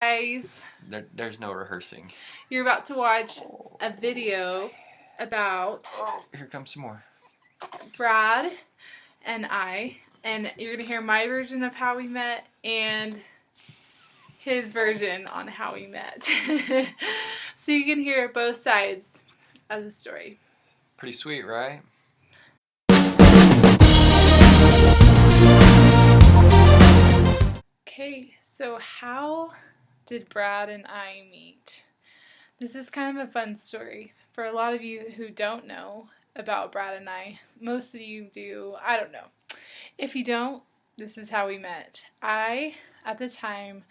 Guys, There's no rehearsing. you're about to watch a video about Here comes some more. Brad and I, and you're gonna hear my version of how we met and his version on how we met. So you can hear both sides of the story. Pretty sweet, right? Okay, so how did Brad and I meet? This is kind of a fun story. For a lot of you who don't know about Brad and I, most of you do, I don't know. If you don't, this is how we met. At the time,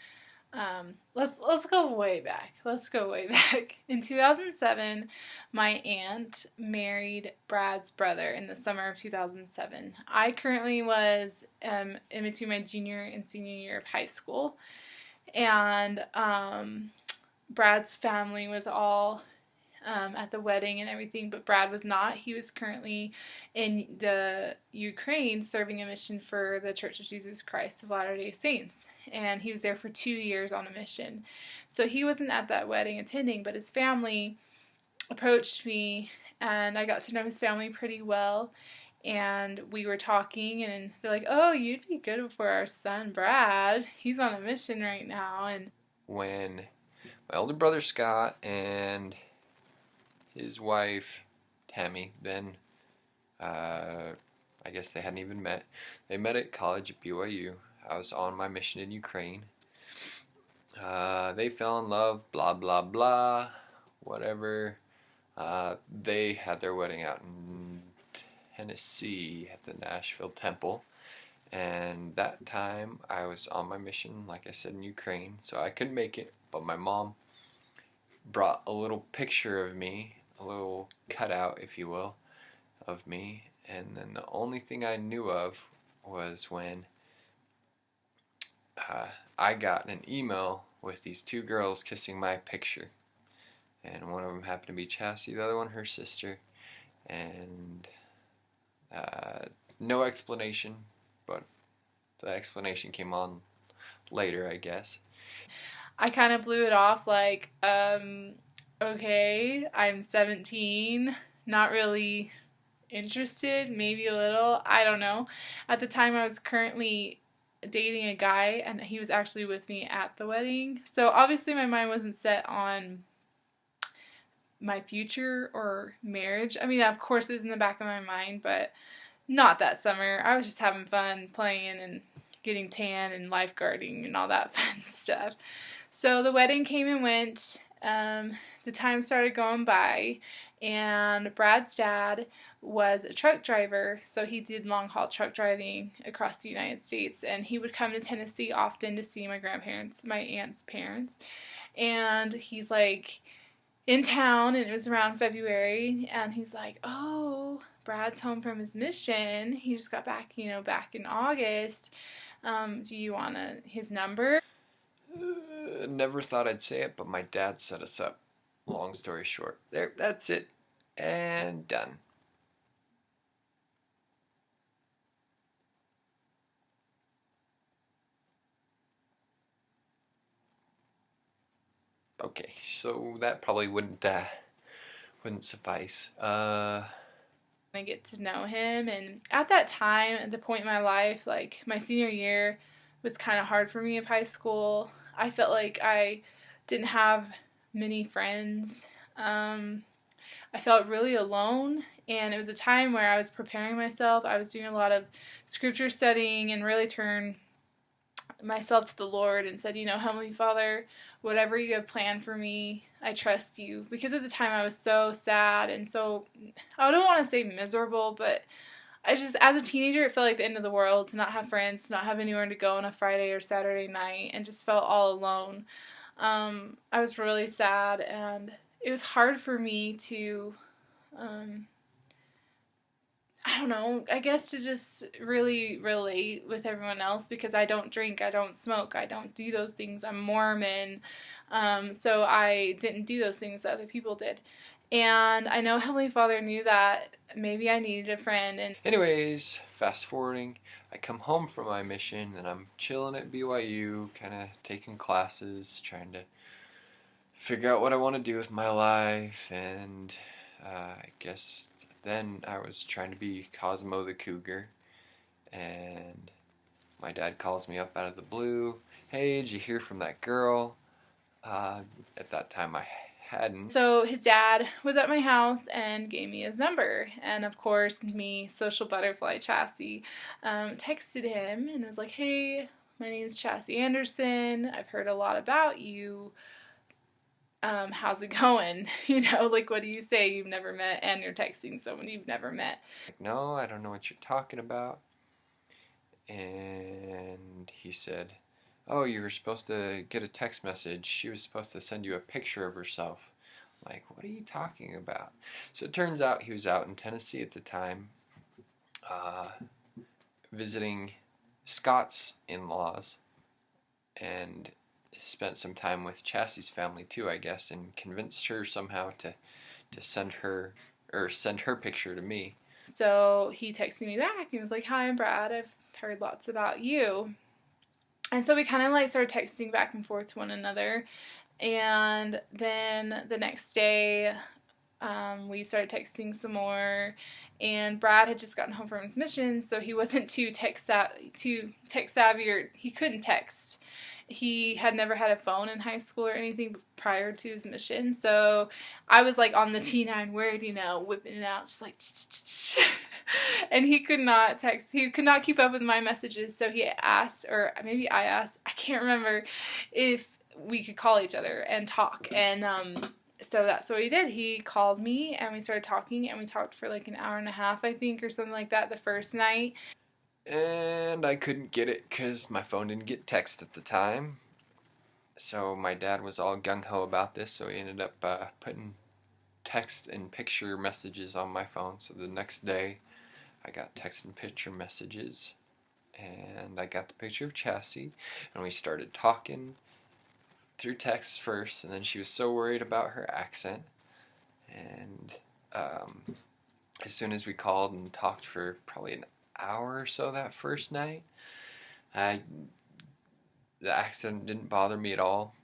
let's go way back. Let's go way back. In 2007, my aunt married Brad's brother in the summer of 2007. I currently was in between my junior and senior year of high school, and Brad's family was all at the wedding and everything, but Brad was not. He was currently in the Ukraine serving a mission for the Church of Jesus Christ of Latter-day Saints, and he was there for 2 years on a mission. So he wasn't at that wedding attending, but his family approached me, and I got to know his family pretty well, and we were talking, and they're like, "Oh, you'd be good for our son Brad. He's on a mission right now." And When my older brother Scott and his wife Tammy, then I guess they hadn't even met. They met at college at BYU. I was on my mission in Ukraine. They fell in love, blah blah blah, whatever. They had their wedding out in Tennessee at the Nashville Temple. And that time I was on my mission, like I said, in Ukraine, so I couldn't make it. But my mom brought a little picture of me, a little cutout, if you will, of me. And then the only thing I knew of was when I got an email with these two girls kissing my picture. And one of them happened to be Chassie, the other one her sister. And no explanation, but the explanation came on later, I guess. I kind of blew it off like, okay, I'm 17, not really interested, maybe a little, I don't know. At the time, I was currently dating a guy, and he was actually with me at the wedding. So obviously my mind wasn't set on my future or marriage. I mean, of course it was in the back of my mind, but not that summer. I was just having fun playing and getting tan and lifeguarding and all that fun stuff. So the wedding came and went. The time started going by, and Brad's dad was a truck driver, so he did long-haul truck driving across the United States, and he would come to Tennessee often to see my grandparents, my aunt's parents, and he's like in town, and it was around February, and he's like, "Oh, Brad's home from his mission. He just got back, back in August. Do you want his number?" Never thought I'd say it, but my dad set us up. Long story short. There, that's it. And done. Okay, so that probably wouldn't suffice. I get to know him, and at that time, at the point in my life, like my senior year was kind of hard for me of high school. I felt like I didn't have many friends. I felt really alone, and it was a time where I was preparing myself. I was doing a lot of scripture studying and really turned myself to the Lord and said, Heavenly Father, whatever you have planned for me, I trust you. Because at the time I was so sad and so, I don't want to say miserable, but I just, as a teenager, it felt like the end of the world to not have friends, to not have anywhere to go on a Friday or Saturday night, and just felt all alone. I was really sad, and it was hard for me to, I don't know, I guess to just really relate with everyone else, because I don't drink, I don't smoke, I don't do those things. I'm Mormon, so I didn't do those things that other people did. And I know Heavenly Father knew that maybe I needed a friend. And anyways, fast forwarding, I I come home from my mission and I'm chilling at BYU, kind of taking classes, trying to figure out what I want to do with my life, and I guess then I was trying to be Cosmo the Cougar, and my dad calls me up out of the blue. Hey, did you hear from that girl? At that time I hadn't. So his dad was at my house and gave me his number, and of course me, social butterfly Chassie, texted him and was like, hey, my name's Chassie Anderson, I've heard a lot about you, how's it going? You know, like, what do you say? You've never met, and you're texting someone you've never met. Like, no, I don't know what you're talking about. And he said, oh, you were supposed to get a text message. She was supposed to send you a picture of herself. I'm like, what are you talking about? So it turns out he was out in Tennessee at the time, visiting Scott's in-laws, and spent some time with Chassie's family too, I guess, and convinced her somehow to send her picture to me. So he texted me back and was like, hi, I'm Brad, I've heard lots about you. And so we kind of like started texting back and forth to one another. And then the next day, we started texting some more. And Brad had just gotten home from his mission, so he wasn't too tech savvy, or he couldn't text. He had never had a phone in high school or anything prior to his mission, so I was like on the T9 word, you know, whipping it out, just like, and he could not text. He could not keep up with my messages, so he asked, or maybe I asked, I can't remember, if we could call each other and talk. And so that's what he did. He called me and we started talking, and we talked for like an hour and a half, I think, or something like that the first night. And I couldn't get it because my phone didn't get text at the time. So my dad was all gung-ho about this, so he ended up putting text and picture messages on my phone. So the next day I got text and picture messages, and I got the picture of Chassie, and we started talking through text first, and then she was so worried about her accent, and as soon as we called and talked for probably an hour or so that first night, the accent didn't bother me at all.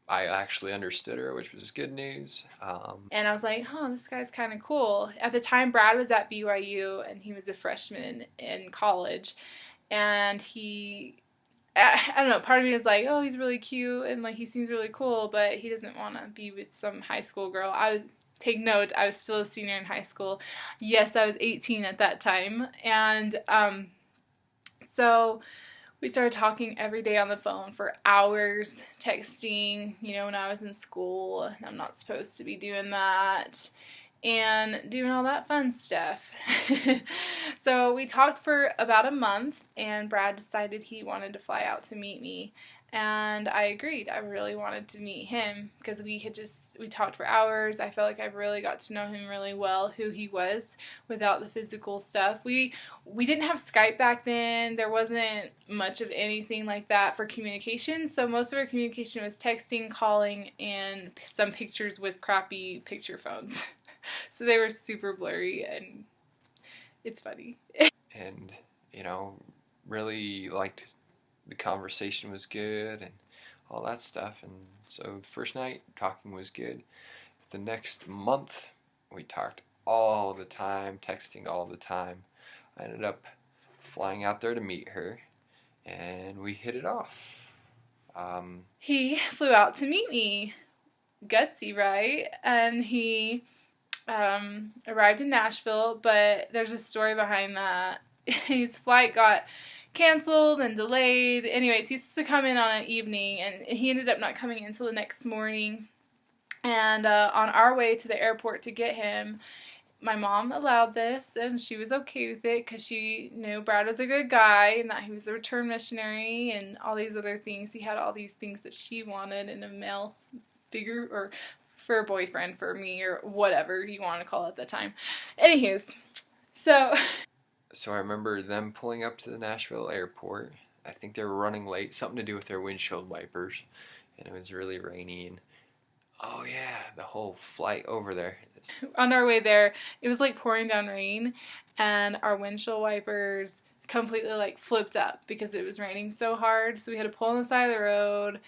I actually understood her, which was good news. And I was like, oh, this guy's kind of cool. At the time, Brad was at BYU, and he was a freshman in college, and I don't know, part of me is like, oh, he's really cute, and like he seems really cool, but he doesn't want to be with some high school girl. Take note, I was still a senior in high school. Yes, I was 18 at that time. And so we started talking every day on the phone for hours, texting, you know, when I was in school, and I'm not supposed to be doing that, and doing all that fun stuff. So we talked for about a month, and Brad decided he wanted to fly out to meet me. And I agreed. I really wanted to meet him because we talked for hours. I felt like I really got to know him really well, who he was without the physical stuff. We didn't have Skype back then. There wasn't much of anything like that for communication. So most of our communication was texting, calling, and some pictures with crappy picture phones. So they were super blurry, and it's funny. And, you know, really liked the conversation was good and all that stuff. And so the first night, talking was good. The next month, we talked all the time, texting all the time. I ended up flying out there to meet her, and we hit it off. He flew out to meet me. Gutsy, right? And he arrived in Nashville, but there's a story behind that. His flight got canceled and delayed. Anyways, he used to come in on an evening, and he ended up not coming until the next morning. And on our way to the airport to get him, my mom allowed this, and she was okay with it because she knew Brad was a good guy and that he was a return missionary and all these other things. He had all these things that she wanted in a male figure, or for a boyfriend, for me, or whatever you want to call it at the time. Anywho's, so I remember them pulling up to the Nashville airport. I think they were running late, something to do with their windshield wipers, and it was really rainy. And oh yeah, the whole flight over there. On our way there, it was like pouring down rain, and our windshield wipers completely like flipped up because it was raining so hard. So we had to pull on the side of the road.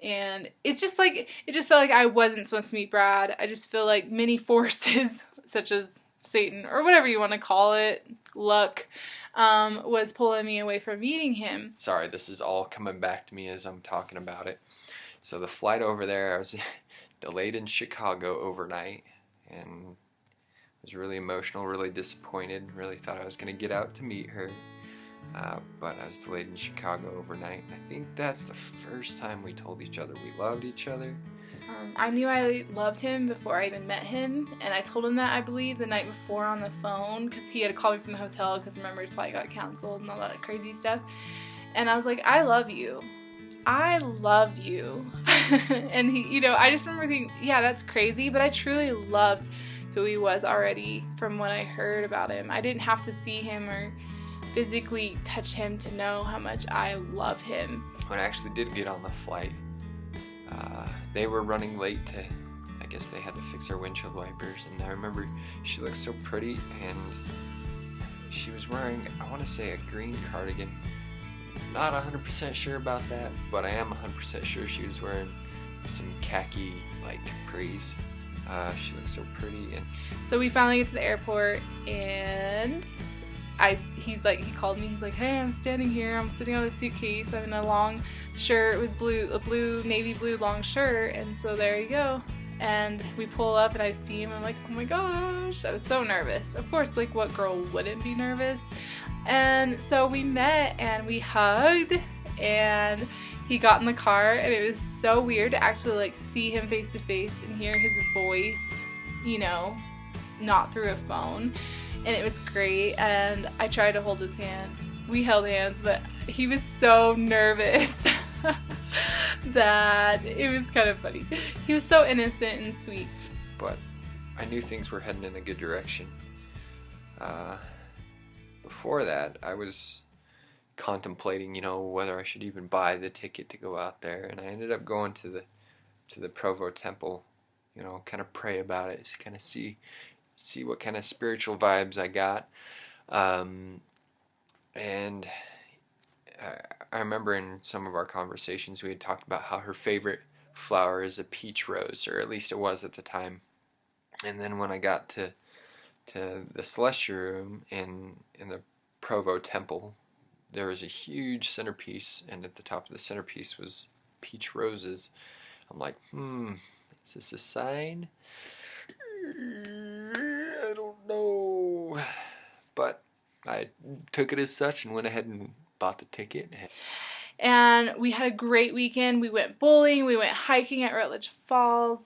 And it's just like, it just felt like I wasn't supposed to meet Brad. I just feel like many forces, such as Satan, or whatever you want to call it, luck, was pulling me away from meeting him. Sorry, this is all coming back to me as I'm talking about it. So the flight over there, I was delayed in Chicago overnight, and was really emotional, really disappointed, really thought I was going to get out to meet her. But I was delayed in Chicago overnight, and I think that's the first time we told each other we loved each other. I knew I loved him before I even met him, and I told him that, I believe, the night before on the phone, because he had called me from the hotel, because remember his flight got canceled and all that crazy stuff. And I was like, I love you. I love you. And he, you know, I just remember thinking, yeah, that's crazy, but I truly loved who he was already from what I heard about him. I didn't have to see him or physically touch him to know how much I love him. When I actually did get on the flight, they were running late to, I guess they had to fix their windshield wipers, and I remember she looked so pretty, and she was wearing, I want to say, a green cardigan. Not 100% sure about that, but I am 100% sure she was wearing some khaki like capris. She looked so pretty. And so we finally get to the airport, and he called me, he's like, hey, I'm standing here, I'm sitting on a suitcase, I'm in a long shirt with navy blue long shirt, and so there you go. And we pull up and I see him, I'm like, oh my gosh, I was so nervous. Of course, like, what girl wouldn't be nervous? And so we met and we hugged, and he got in the car, and it was so weird to actually like see him face to face and hear his voice, you know, not through a phone. And it was great, and I tried to hold his hand. We held hands, but he was so nervous that it was kind of funny. He was so innocent and sweet. But I knew things were heading in a good direction. Before that, I was contemplating, you know, whether I should even buy the ticket to go out there, and I ended up going to the Provo Temple, you know, kind of pray about it, just kind of see what kind of spiritual vibes I got. And I remember in some of our conversations we had talked about how her favorite flower is a peach rose, or at least it was at the time. And then when I got to the Celestial Room in the Provo Temple, there was a huge centerpiece, and at the top of the centerpiece was peach roses. I'm like, is this a sign? I don't know. But I took it as such and went ahead and bought the ticket. And we had a great weekend. We went bowling, we went hiking at Rutledge Falls.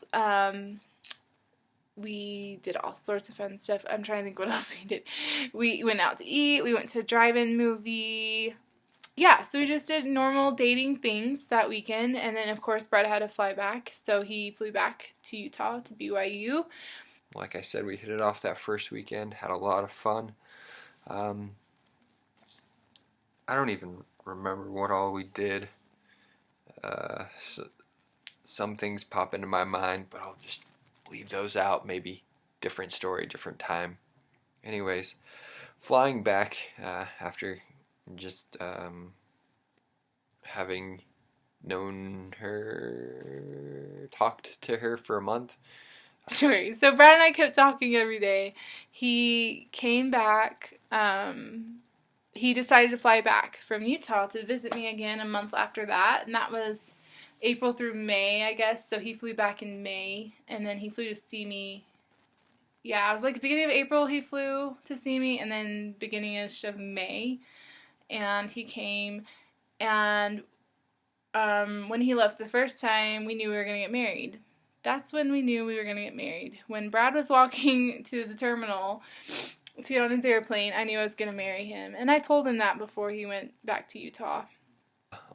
We did all sorts of fun stuff. I'm trying to think what else we did. We went out to eat, we went to a drive-in movie. Yeah, so we just did normal dating things that weekend. And then, of course, Brett had to fly back, so he flew back to Utah, to BYU. Like I said, we hit it off that first weekend, had a lot of fun. I don't even remember what all we did. So some things pop into my mind, but I'll just leave those out. Maybe different story, different time. Anyways, flying back after just having known her, talked to her for a month. Story. So Brad and I kept talking every day. He came back. He decided to fly back from Utah to visit me again a month after that, and that was April through May, I guess. So he flew back in May, and then he flew to see me. Yeah, it was like the beginning of April he flew to see me, and then beginning-ish of May, and he came, and when he left the first time, we knew we were going to get married. That's when we knew we were going to get married. When Brad was walking to the terminal to get on his airplane, I knew I was going to marry him. And I told him that before he went back to Utah.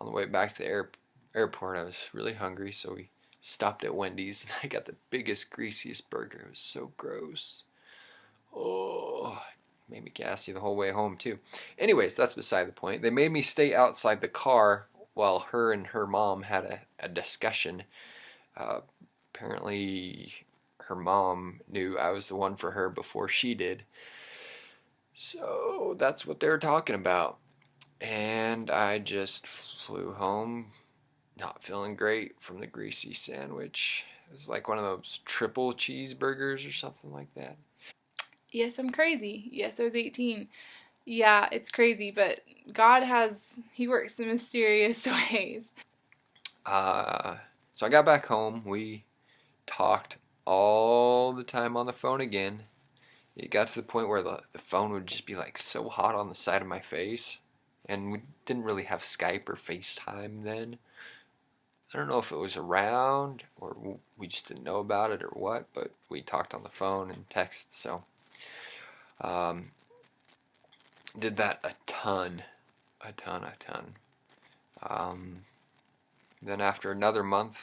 On the way back to the airport, I was really hungry, so we stopped at Wendy's, and I got the biggest, greasiest burger. It was so gross. Oh, it made me gassy the whole way home, too. Anyways, that's beside the point. They made me stay outside the car while her and her mom had a discussion. Apparently, her mom knew I was the one for her before she did. So that's what they were talking about. And I just flew home not feeling great from the greasy sandwich. It was like one of those triple cheeseburgers or something like that. Yes, I'm crazy. Yes, I was 18. Yeah, it's crazy, but He works in mysterious ways. So I got back home. We talked all the time on the phone again. It got to the point where the phone would just be like so hot on the side of my face. And we didn't really have Skype or FaceTime then. I don't know if it was around or we just didn't know about it or what, but we talked on the phone and text, so um, did that a ton. Um, then after another month,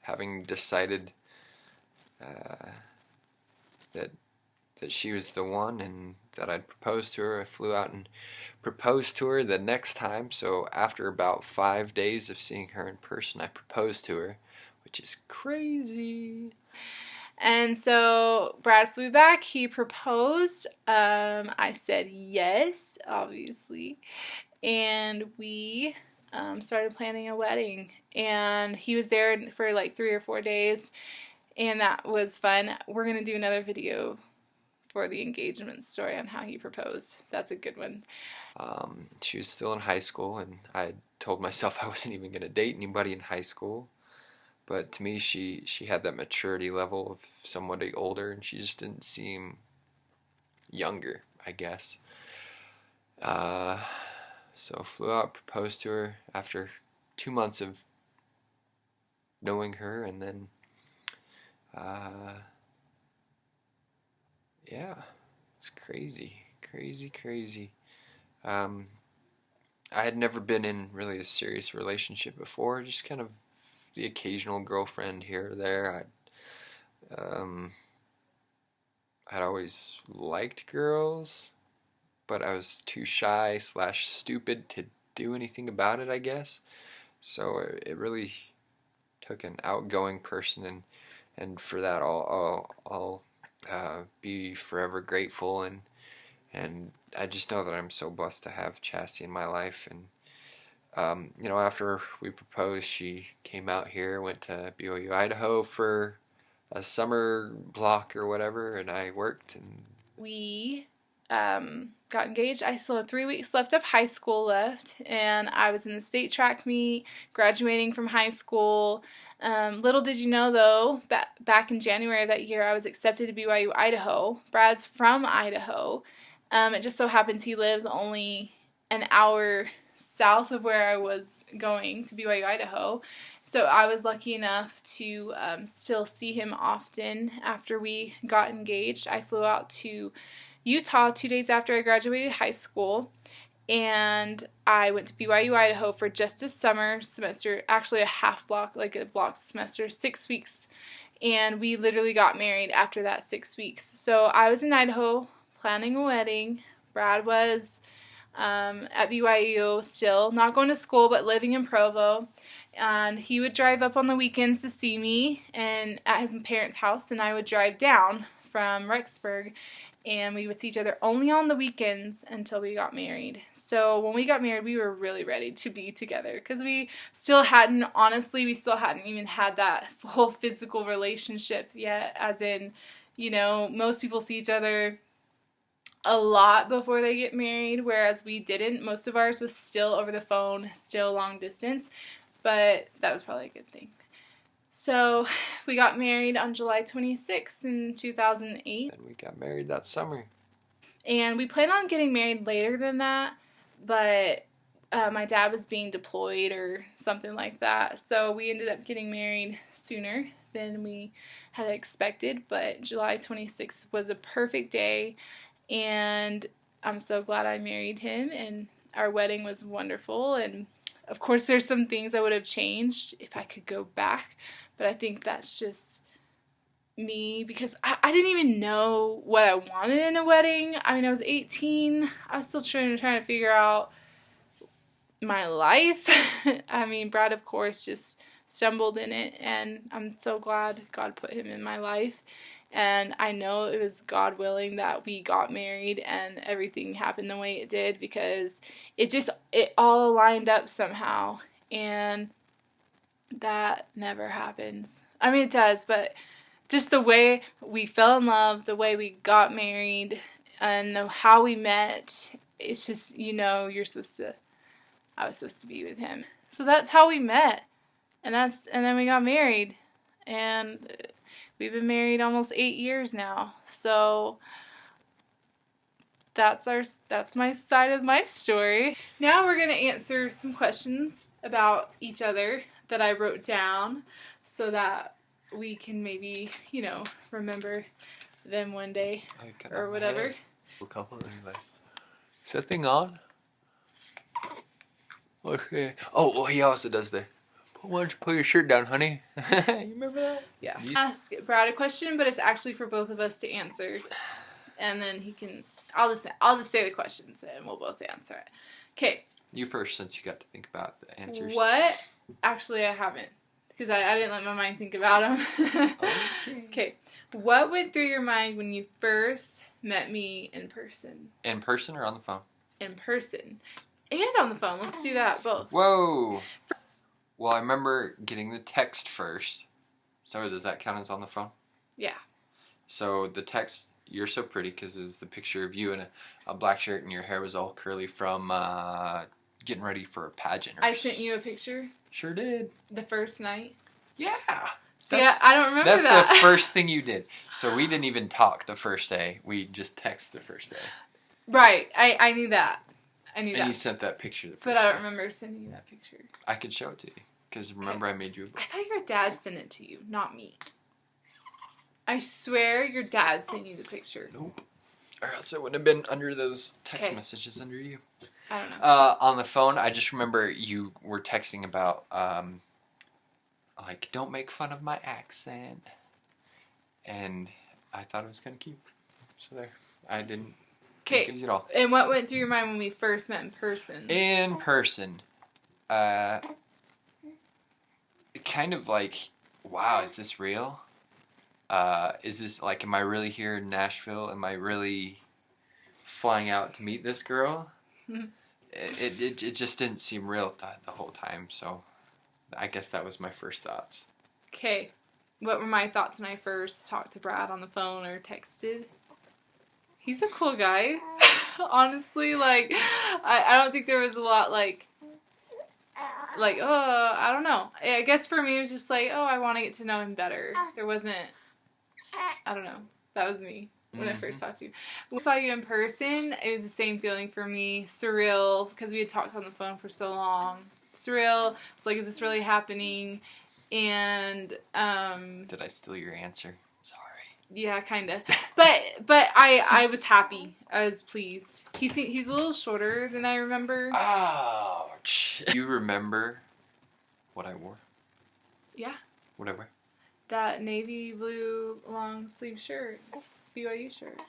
having decided uh, that she was the one and that I'd propose to her, I flew out and proposed to her the next time. So after about 5 days of seeing her in person, I proposed to her, which is crazy. And so Brad flew back, he proposed. I said yes, obviously. And we started planning a wedding. And he was there for like 3 or 4 days. And that was fun. We're going to do another video for the engagement story on how he proposed. That's a good one. She was still in high school, and I told myself I wasn't even going to date anybody in high school. But to me, she had that maturity level of somebody older, and she just didn't seem younger, I guess. So flew out, proposed to her after 2 months of knowing her, and then, yeah, it's crazy. I had never been in really a serious relationship before, just kind of the occasional girlfriend here or there. I'd always liked girls, but I was too shy / stupid to do anything about it, I guess. So it really took an outgoing person, and for that I'll be forever grateful, and I just know that I'm so blessed to have Chassie in my life. And after we proposed, she came out here, went to BYU, Idaho for a summer block or whatever, and I worked. And we got engaged. I still had 3 weeks left of high school left, and I was in the state track meet, graduating from high school. Little did you know, though, back in January of that year, I was accepted to BYU Idaho. Brad's from Idaho. It just so happens he lives only an hour south of where I was going to BYU Idaho. So I was lucky enough to still see him often after we got engaged. I flew out to Utah 2 days after I graduated high school, and I went to BYU Idaho for just a summer semester, actually a half block, like a block semester, 6 weeks, and we literally got married after that 6 weeks. So I was in Idaho planning a wedding. Brad was at BYU still, not going to school, but living in Provo. And he would drive up on the weekends to see me and at his parents' house, and I would drive down from Rexburg, and we would see each other only on the weekends until we got married. So when we got married, we were really ready to be together, because we still hadn't even had that whole physical relationship yet, as in, most people see each other a lot before they get married, whereas we didn't. Most of ours was still over the phone, still long distance, but that was probably a good thing. So we got married on July 26th in 2008. And we got married that summer. And we planned on getting married later than that, but my dad was being deployed or something like that, so we ended up getting married sooner than we had expected. But July 26th was a perfect day, and I'm so glad I married him, and our wedding was wonderful. And of course there's some things I would have changed if I could go back, but I think that's just me, because I didn't even know what I wanted in a wedding. I mean, I was 18. I was still trying to figure out my life. I mean, Brad, of course, just stumbled in it, and I'm so glad God put him in my life. And I know it was God willing that we got married and everything happened the way it did, because it all lined up somehow. And that never happens. I mean, it does, but just the way we fell in love, the way we got married, and how we met, it's just, I was supposed to be with him. So that's how we met. And then we got married. And we've been married almost 8 years now. So that's my side of my story. Now we're going to answer some questions about each other that I wrote down so that we can maybe, remember them one day or whatever. A couple anyway. Is that thing on? Okay. Oh, he also does the, why don't you pull your shirt down, honey? You remember that? Yeah. Ask Brad a question, but it's actually for both of us to answer. And then I'll just say the questions and we'll both answer it. Okay. You first, since you got to think about the answers. What? Actually, I haven't. Because I didn't let my mind think about them. Okay. What went through your mind when you first met me in person? In person or on the phone? In person. And on the phone. Let's do that both. Whoa. Well, I remember getting the text first. So does that count as on the phone? Yeah. So the text, you're so pretty, because it was the picture of you in a black shirt and your hair was all curly from getting ready for a pageant. I sent you a picture? Sure did. The first night? Yeah. Yeah, I don't remember that. That's the first thing you did. So we didn't even talk the first day. We just texted the first day. Right. I knew that. And you sent that picture the first But I don't day. remember sending you that picture. I could show it to you. Because remember, I made you a book. I thought your dad sent it to you, not me. I swear your dad sent you the picture. Nope. Or else it wouldn't have been under those text messages under you. I don't know. On the phone, I just remember you were texting about, don't make fun of my accent. And I thought it was kind of cute. So there. I didn't think it at all. And what went through your mind when we first met in person? In person. Kind of like, wow, is this real? Is this, am I really here in Nashville? Am I really flying out to meet this girl? It just didn't seem real the whole time, so I guess that was my first thoughts. Okay. What were my thoughts when I first talked to Brad on the phone or texted? He's a cool guy. Honestly, I don't think there was a lot I don't know. I guess for me it was just I want to get to know him better. There wasn't, I don't know. That was me when I first talked to you. When I saw you in person, it was the same feeling for me. Surreal, because we had talked on the phone for so long. Surreal. It's is this really happening? And, Did I steal your answer? Sorry. Yeah, kind of. But I was happy. I was pleased. He's a little shorter than I remember. Ouch. Do you remember what I wore? Yeah. What I wear? That navy blue long sleeve shirt. BYU shirt.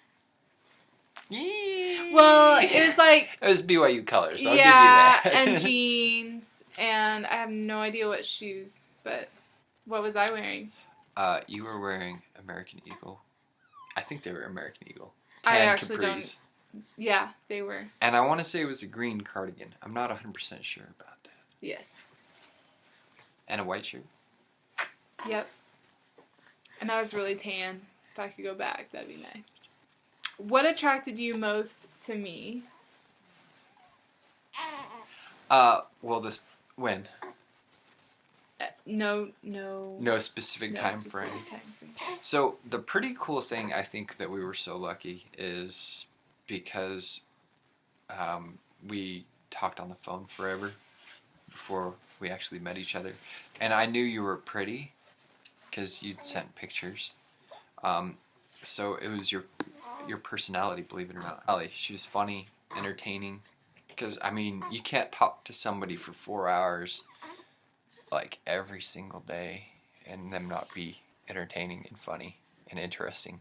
Yeah. Well, it was it was BYU colors. I'll yeah, give you that. And jeans, and I have no idea what shoes, but what was I wearing? You were wearing American Eagle. I think they were American Eagle. I actually capris. don't. Yeah, they were. And I want to say it was a green cardigan. I'm not 100% sure about that. Yes. And a white shirt. Yep. And I was really tan. If I could go back, that'd be nice. What attracted you most to me? When? No specific time frame. So the pretty cool thing, I think, that we were so lucky is because we talked on the phone forever before we actually met each other, and I knew you were pretty because you'd sent pictures. So it was your personality, believe it or not. Allie, she was funny, entertaining. Because you can't talk to somebody for 4 hours every single day and them not be entertaining and funny and interesting.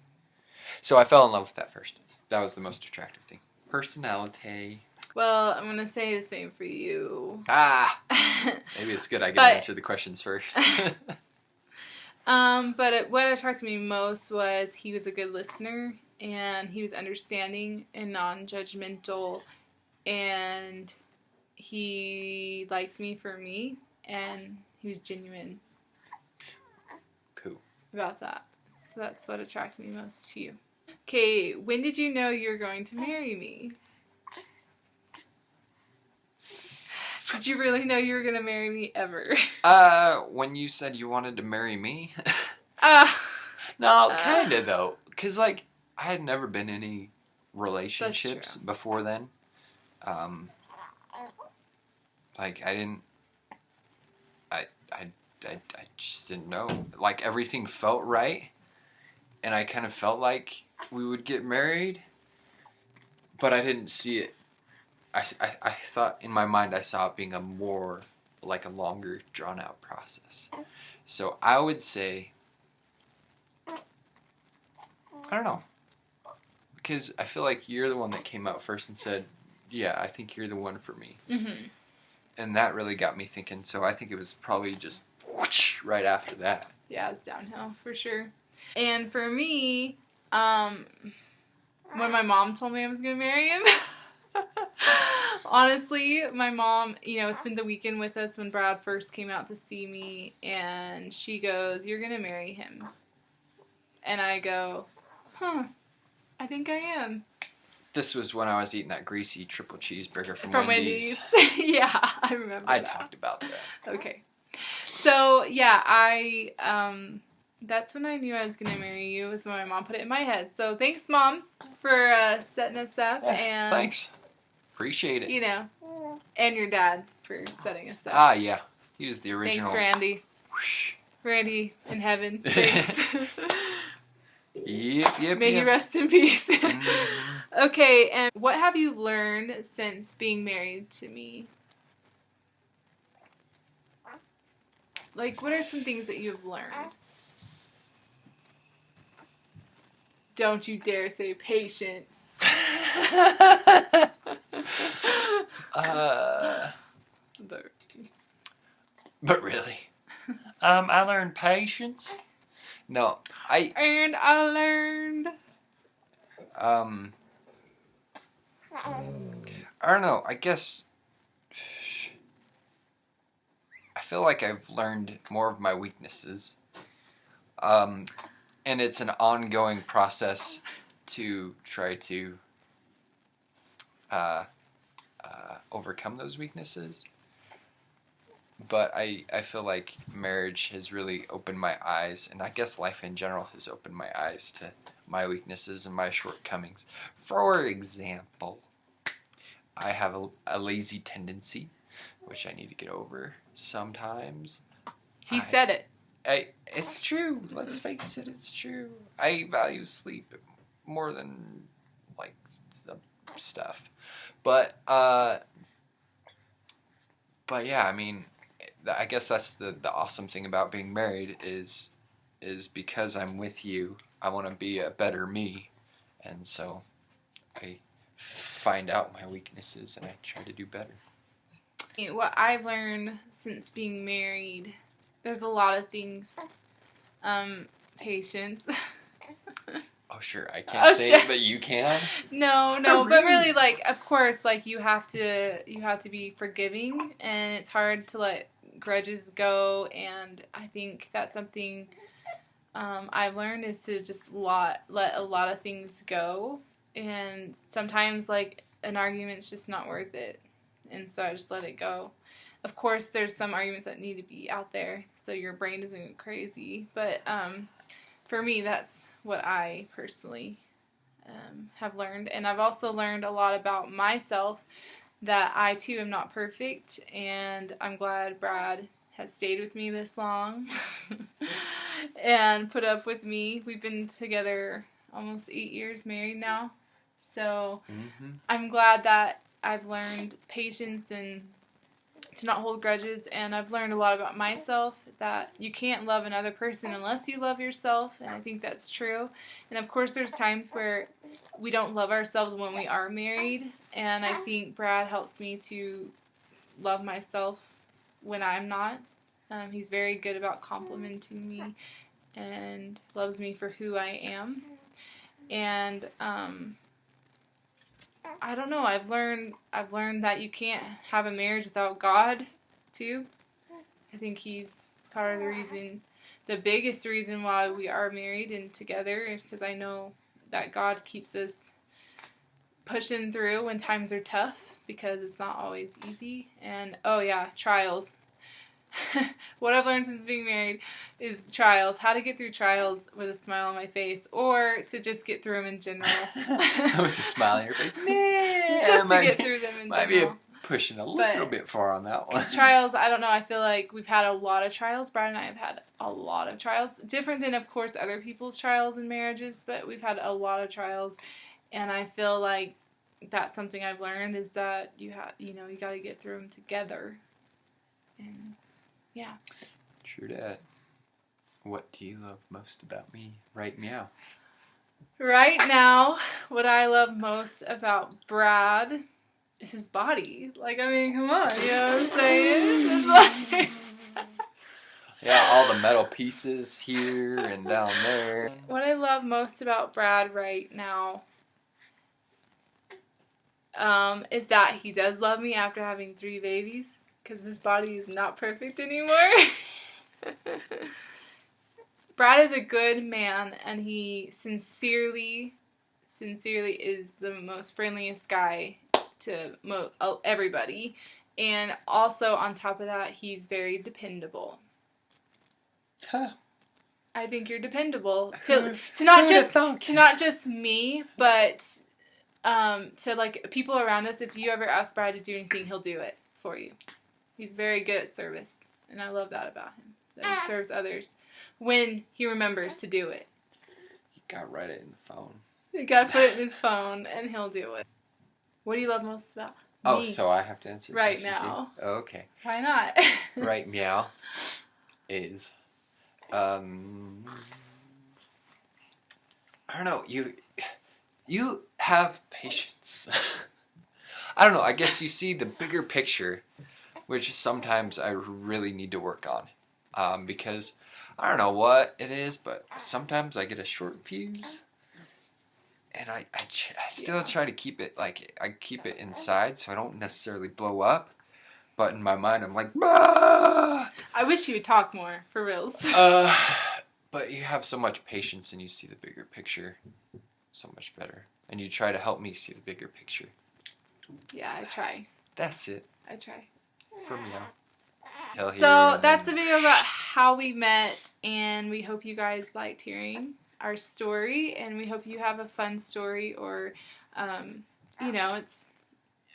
So I fell in love with that first. That was the most attractive thing. Personality. Well, I'm going to say the same for you. Maybe it's good I get But- to answer the questions first. But what attracted me most was he was a good listener, and he was understanding and non-judgmental, and he liked me for me, and he was genuine Cool. about that. So that's what attracted me most to you. Okay, when did you know you were going to marry me? Did you really know you were going to marry me ever? When you said you wanted to marry me? Ah. No, kinda though. Cause like, I had never been in any relationships true. before then. Like I just didn't know. Like everything felt right. And I kind of felt like we would get married. But I didn't see it. I thought in my mind I saw it being a more like a longer drawn out process. So I would say, I don't know, because I feel like you're the one that came out first and said, yeah, I think you're the one for me. Mm-hmm. And that really got me thinking, so I think it was probably just whoosh, right after that. Yeah, it's downhill for sure. And for me, when my mom told me I was going to marry him, honestly, my mom, spent the weekend with us when Brad first came out to see me, and she goes, "You're going to marry him." And I go, I think I am. This was when I was eating that greasy triple cheeseburger from Wendy's. Yeah, I remember I that. talked about that. Okay. So, yeah, that's when I knew I was going to marry you, was when my mom put it in my head. So, thanks, Mom, for setting us up. Yeah, and thanks. Appreciate it. And your dad for setting us up. Yeah. He was the original. Thanks, Randy. Whoosh. Randy in heaven. Thanks. Yep. May he rest in peace. Mm-hmm. Okay, and what have you learned since being married to me? Like, what are some things that you've learned? Don't you dare say patience. But really. I learned patience. No, And I learned. I don't know, I guess I feel like I've learned more of my weaknesses. And it's an ongoing process to try to overcome those weaknesses. But I feel like marriage has really opened my eyes, and I guess life in general has opened my eyes to my weaknesses and my shortcomings. For example, I have a lazy tendency, which I need to get over sometimes. He said it. It's true. Let's face it, it's true. I value sleep more than like stuff. But yeah, I mean, I guess that's the awesome thing about being married is because I'm with you, I want to be a better me, and so I find out my weaknesses and I try to do better. What I've learned since being married, there's a lot of things. Patience. Oh sure, I can't say it, but you can. No, but really, like, of course, like, you have to be forgiving, and it's hard to let grudges go, and I think that's something I've learned is to just let a lot of things go, and sometimes, like, an argument's just not worth it, and so I just let it go. Of course, there's some arguments that need to be out there, so your brain doesn't go crazy, but for me, that's what I personally have learned. And I've also learned a lot about myself, that I too am not perfect, and I'm glad Brad has stayed with me this long and put up with me. We've been together almost 8 years, married now. So I'm glad that I've learned patience and to not hold grudges, and I've learned a lot about myself, that you can't love another person unless you love yourself, and I think that's true. And of course there's times where we don't love ourselves when we are married, and I think Brad helps me to love myself when I'm not. He's very good about complimenting me and loves me for who I am. And I don't know, I've learned that you can't have a marriage without God too. I think he's part of the reason, the biggest reason why we are married and together, because I know that God keeps us pushing through when times are tough, because it's not always easy. And oh yeah, trials. What I've learned since being married is trials. How to get through trials with a smile on my face, or to just get through them in general. With a smile on your face. Just to get through them in might general. Be pushing a little bit far on that one. Trials, I don't know. I feel like we've had a lot of trials. Brad and I have had a lot of trials. Different than, of course, other people's trials in marriages, but we've had a lot of trials. And I feel like that's something I've learned, is that you got to get through them together. And yeah. True that. What do you love most about me? Right meow. Right now, what I love most about Brad is his body. Like, I mean, come on, you know what I'm saying? It's like... Yeah, all the metal pieces here and down there. What I love most about Brad right now is that he does love me after having 3 babies, because his body is not perfect anymore. Brad is a good man, and he sincerely is the most friendliest guy to everybody. And also, on top of that, he's very dependable. Huh. I think you're dependable to not just me, but to like people around us. If you ever ask Brad to do anything, he'll do it for you. He's very good at service, and I love that about him. That he serves others when he remembers to do it. You gotta write it in the phone. You gotta put it in his phone, and he'll do it. What do you love most about me? Oh, so I have to answer the right question now. Too? Oh, okay. Why not? Right meow is I don't know, you have patience. I don't know, I guess you see the bigger picture, which sometimes I really need to work on. Because I don't know what it is, but sometimes I get a short fuse. And I still try to keep it, like, I keep it inside so I don't necessarily blow up. But in my mind, I'm like, bah! I wish you would talk more, for reals. But you have so much patience and you see the bigger picture so much better. And you try to help me see the bigger picture. Yeah, I try. That's it. I try. For me. So that's the video about how we met, and we hope you guys liked hearing our story, and we hope you have a fun story, or I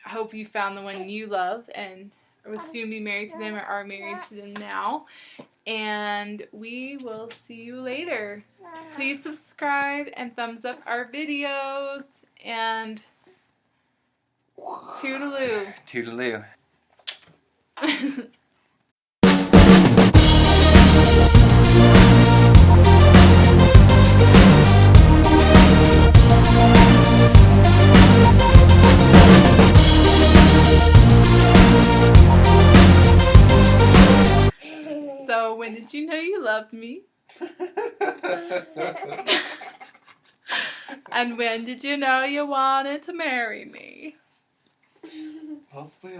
hope you found the one you love and will soon be married to them, or are married to them now. And we will see you later. Please subscribe and thumbs up our videos, and toodaloo. Toodaloo. So, when did you know you loved me? And when did you know you wanted to marry me? I'll say